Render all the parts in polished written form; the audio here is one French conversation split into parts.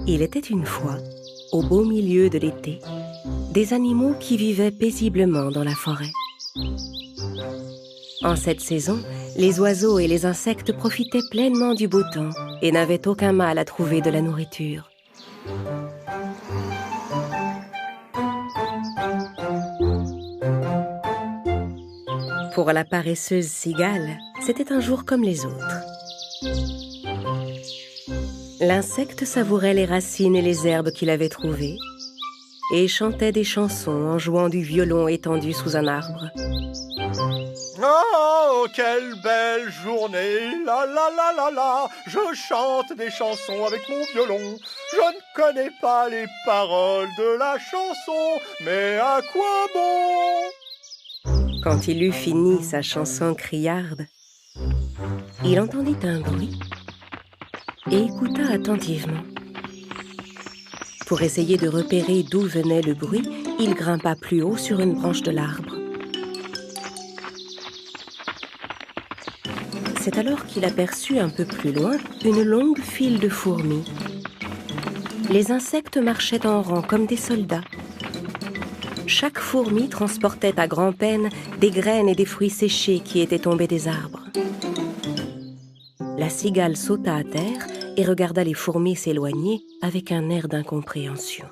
Il était une fois, au beau milieu de l'été, des animaux qui vivaient paisiblement dans la forêt. En cette saison, les oiseaux et les insectes profitaient pleinement du beau temps et n'avaient aucun mal à trouver de la nourriture. Pour la paresseuse cigale, c'était un jour comme les autres. L'insecte savourait les racines et les herbes qu'il avait trouvées et chantait des chansons en jouant du violon étendu sous un arbre. Oh, quelle belle journée, la la la la la, je chante des chansons avec mon violon. Je ne connais pas les paroles de la chanson, mais à quoi bon? Quand il eut fini sa chanson criarde, il entendit un bruit et écouta attentivement. Pour essayer de repérer d'où venait le bruit, il grimpa plus haut sur une branche de l'arbre. C'est alors qu'il aperçut un peu plus loin une longue file de fourmis. Les insectes marchaient en rang comme des soldats. Chaque fourmi transportait à grand-peine des graines et des fruits séchés qui étaient tombés des arbres. La cigale sauta à terre et regarda les fourmis s'éloigner avec un air d'incompréhension.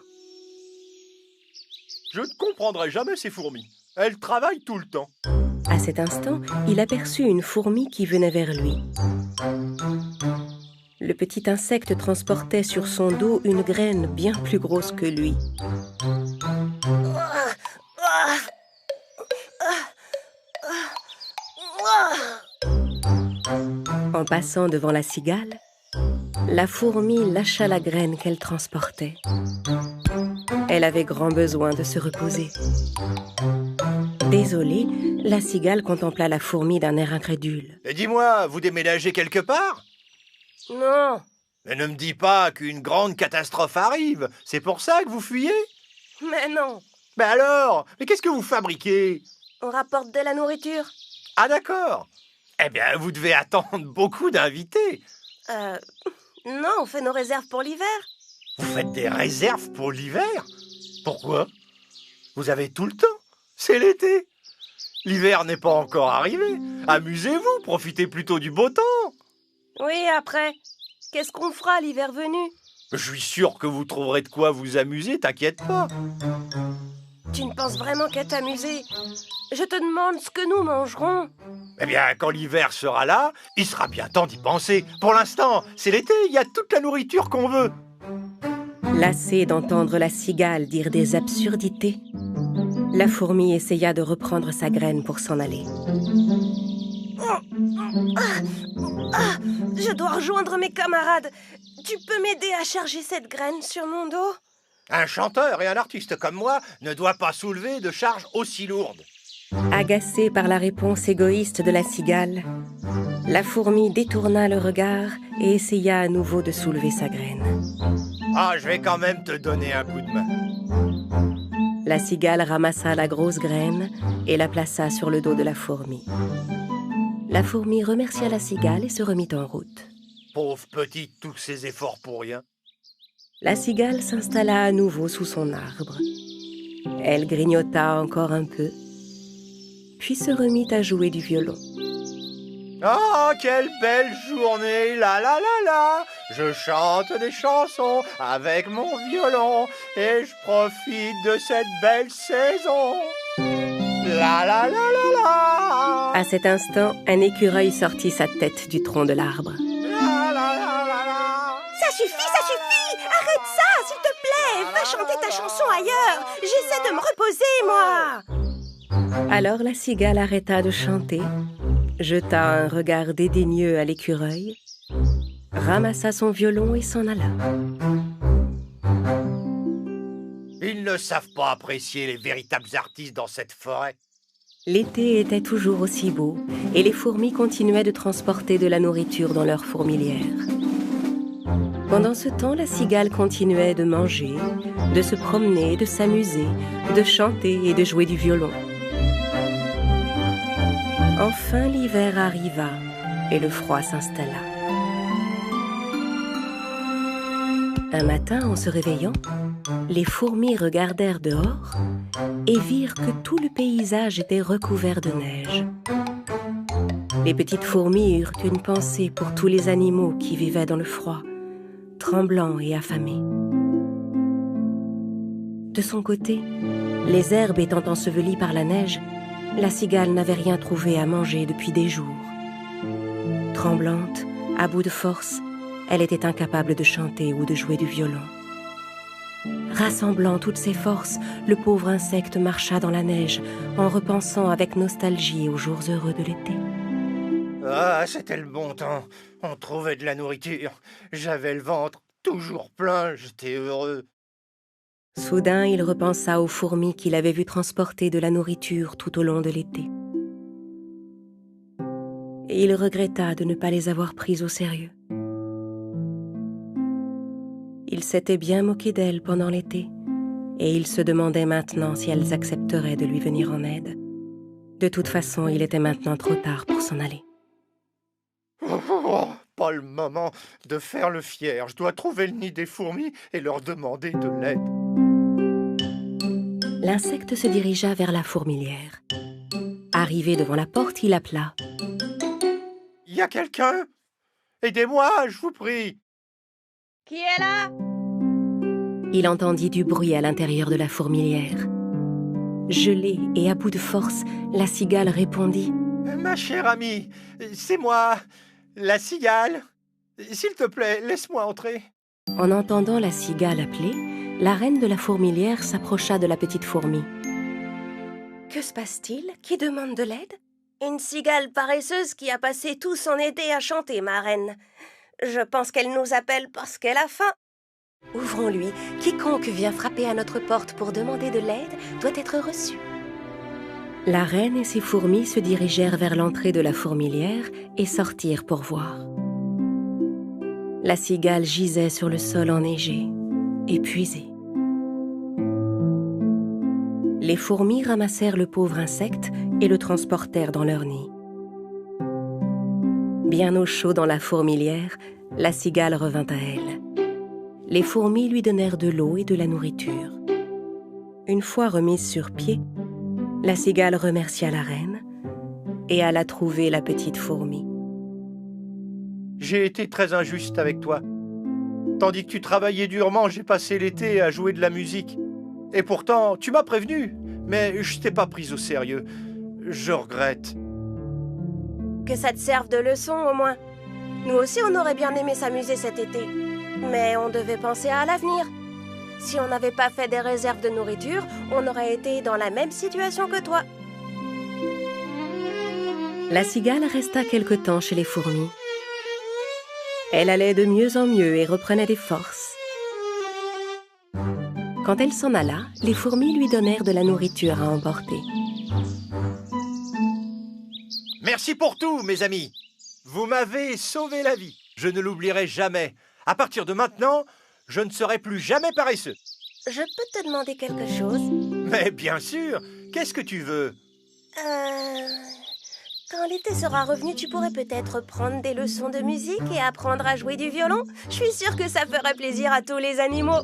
Je ne comprendrai jamais ces fourmis. Elles travaillent tout le temps. À cet instant, il aperçut une fourmi qui venait vers lui. Le petit insecte transportait sur son dos une graine bien plus grosse que lui. En passant devant la cigale, la fourmi lâcha la graine qu'elle transportait. Elle avait grand besoin de se reposer. Désolée, la cigale contempla la fourmi d'un air incrédule. Et dis-moi, vous déménagez quelque part? Non. Mais ne me dis pas qu'une grande catastrophe arrive. C'est pour ça que vous fuyez? Mais non. Mais alors? Mais qu'est-ce que vous fabriquez? On rapporte de la nourriture. Ah d'accord. Eh bien, vous devez attendre beaucoup d'invités. Non, on fait nos réserves pour l'hiver. Vous faites des réserves pour l'hiver? Pourquoi? Vous avez tout le temps. C'est l'été. L'hiver n'est pas encore arrivé. Amusez-vous, profitez plutôt du beau temps. Oui, après, qu'est-ce qu'on fera l'hiver venu? Je suis sûr que vous trouverez de quoi vous amuser, t'inquiète pas. Tu ne penses vraiment qu'à t'amuser? Je te demande ce que nous mangerons. Eh bien, quand l'hiver sera là, il sera bien temps d'y penser. Pour l'instant, c'est l'été, il y a toute la nourriture qu'on veut. Lassée d'entendre la cigale dire des absurdités, la fourmi essaya de reprendre sa graine pour s'en aller. Je dois rejoindre mes camarades. Tu peux m'aider à charger cette graine sur mon dos? Un chanteur et un artiste comme moi ne doit pas soulever de charges aussi lourdes. Agacée par la réponse égoïste de la cigale, la fourmi détourna le regard et essaya à nouveau de soulever sa graine. Ah, je vais quand même te donner un coup de main. La cigale ramassa la grosse graine et la plaça sur le dos de la fourmi. La fourmi remercia la cigale et se remit en route. Pauvre petite, tous ces efforts pour rien. La cigale s'installa à nouveau sous son arbre. Elle grignota encore un peu, puis se remit à jouer du violon. Oh, quelle belle journée, la la la la. Je chante des chansons avec mon violon et je profite de cette belle saison. La la la la la. À cet instant, un écureuil sortit sa tête du tronc de l'arbre. La la la la la. Ça suffit, ça suffit! Arrête ça, s'il te plaît! Va chanter ta chanson ailleurs! J'essaie de me reposer, moi! Alors la cigale arrêta de chanter, jeta un regard dédaigneux à l'écureuil, ramassa son violon et s'en alla. Ils ne savent pas apprécier les véritables artistes dans cette forêt. L'été était toujours aussi beau et les fourmis continuaient de transporter de la nourriture dans leur fourmilière. Pendant ce temps, la cigale continuait de manger, de se promener, de s'amuser, de chanter et de jouer du violon. Enfin, l'hiver arriva et le froid s'installa. Un matin, en se réveillant, les fourmis regardèrent dehors et virent que tout le paysage était recouvert de neige. Les petites fourmis eurent une pensée pour tous les animaux qui vivaient dans le froid, tremblants et affamés. De son côté, les herbes étant ensevelies par la neige, la cigale n'avait rien trouvé à manger depuis des jours. Tremblante, à bout de force, elle était incapable de chanter ou de jouer du violon. Rassemblant toutes ses forces, le pauvre insecte marcha dans la neige en repensant avec nostalgie aux jours heureux de l'été. Ah, c'était le bon temps. On trouvait de la nourriture. J'avais le ventre toujours plein, j'étais heureux. Soudain, il repensa aux fourmis qu'il avait vues transporter de la nourriture tout au long de l'été. Et il regretta de ne pas les avoir prises au sérieux. Il s'était bien moqué d'elles pendant l'été, et il se demandait maintenant si elles accepteraient de lui venir en aide. De toute façon, il était maintenant trop tard pour s'en aller. Oh, pas le moment de faire le fier. Je dois trouver le nid des fourmis et leur demander de l'aide. L'insecte se dirigea vers la fourmilière. Arrivé devant la porte, il appela. « Y a quelqu'un? Aidez-moi, je vous prie. » Qui est là? Il entendit du bruit à l'intérieur de la fourmilière. Gelée et à bout de force, la cigale répondit. « Ma chère amie, c'est moi, la cigale. S'il te plaît, laisse-moi entrer. » En entendant la cigale appeler, la reine de la fourmilière s'approcha de la petite fourmi. « Que se passe-t-il? Qui demande de l'aide? » Une cigale paresseuse qui a passé tout son été à chanter, ma reine. Je pense qu'elle nous appelle parce qu'elle a faim. Ouvrons-lui. Quiconque vient frapper à notre porte pour demander de l'aide doit être reçu. La reine et ses fourmis se dirigèrent vers l'entrée de la fourmilière et sortirent pour voir. La cigale gisait sur le sol enneigé, épuisée. Les fourmis ramassèrent le pauvre insecte et le transportèrent dans leur nid. Bien au chaud dans la fourmilière, la cigale revint à elle. Les fourmis lui donnèrent de l'eau et de la nourriture. Une fois remise sur pied, la cigale remercia la reine et alla trouver la petite fourmi. « J'ai été très injuste avec toi. Tandis que tu travaillais durement, j'ai passé l'été à jouer de la musique. Et pourtant, tu m'as prévenu, mais je t'ai pas prise au sérieux. Je regrette. » Que ça te serve de leçon, au moins. Nous aussi, on aurait bien aimé s'amuser cet été. Mais on devait penser à l'avenir. Si on n'avait pas fait des réserves de nourriture, on aurait été dans la même situation que toi. La cigale resta quelque temps chez les fourmis. Elle allait de mieux en mieux et reprenait des forces. Quand elle s'en alla, les fourmis lui donnèrent de la nourriture à emporter. Merci pour tout, mes amis. Vous m'avez sauvé la vie. Je ne l'oublierai jamais. À partir de maintenant, je ne serai plus jamais paresseux. Je peux te demander quelque chose? Mais bien sûr. Qu'est-ce que tu veux? Quand l'été sera revenu, tu pourrais peut-être prendre des leçons de musique et apprendre à jouer du violon. Je suis sûre que ça ferait plaisir à tous les animaux.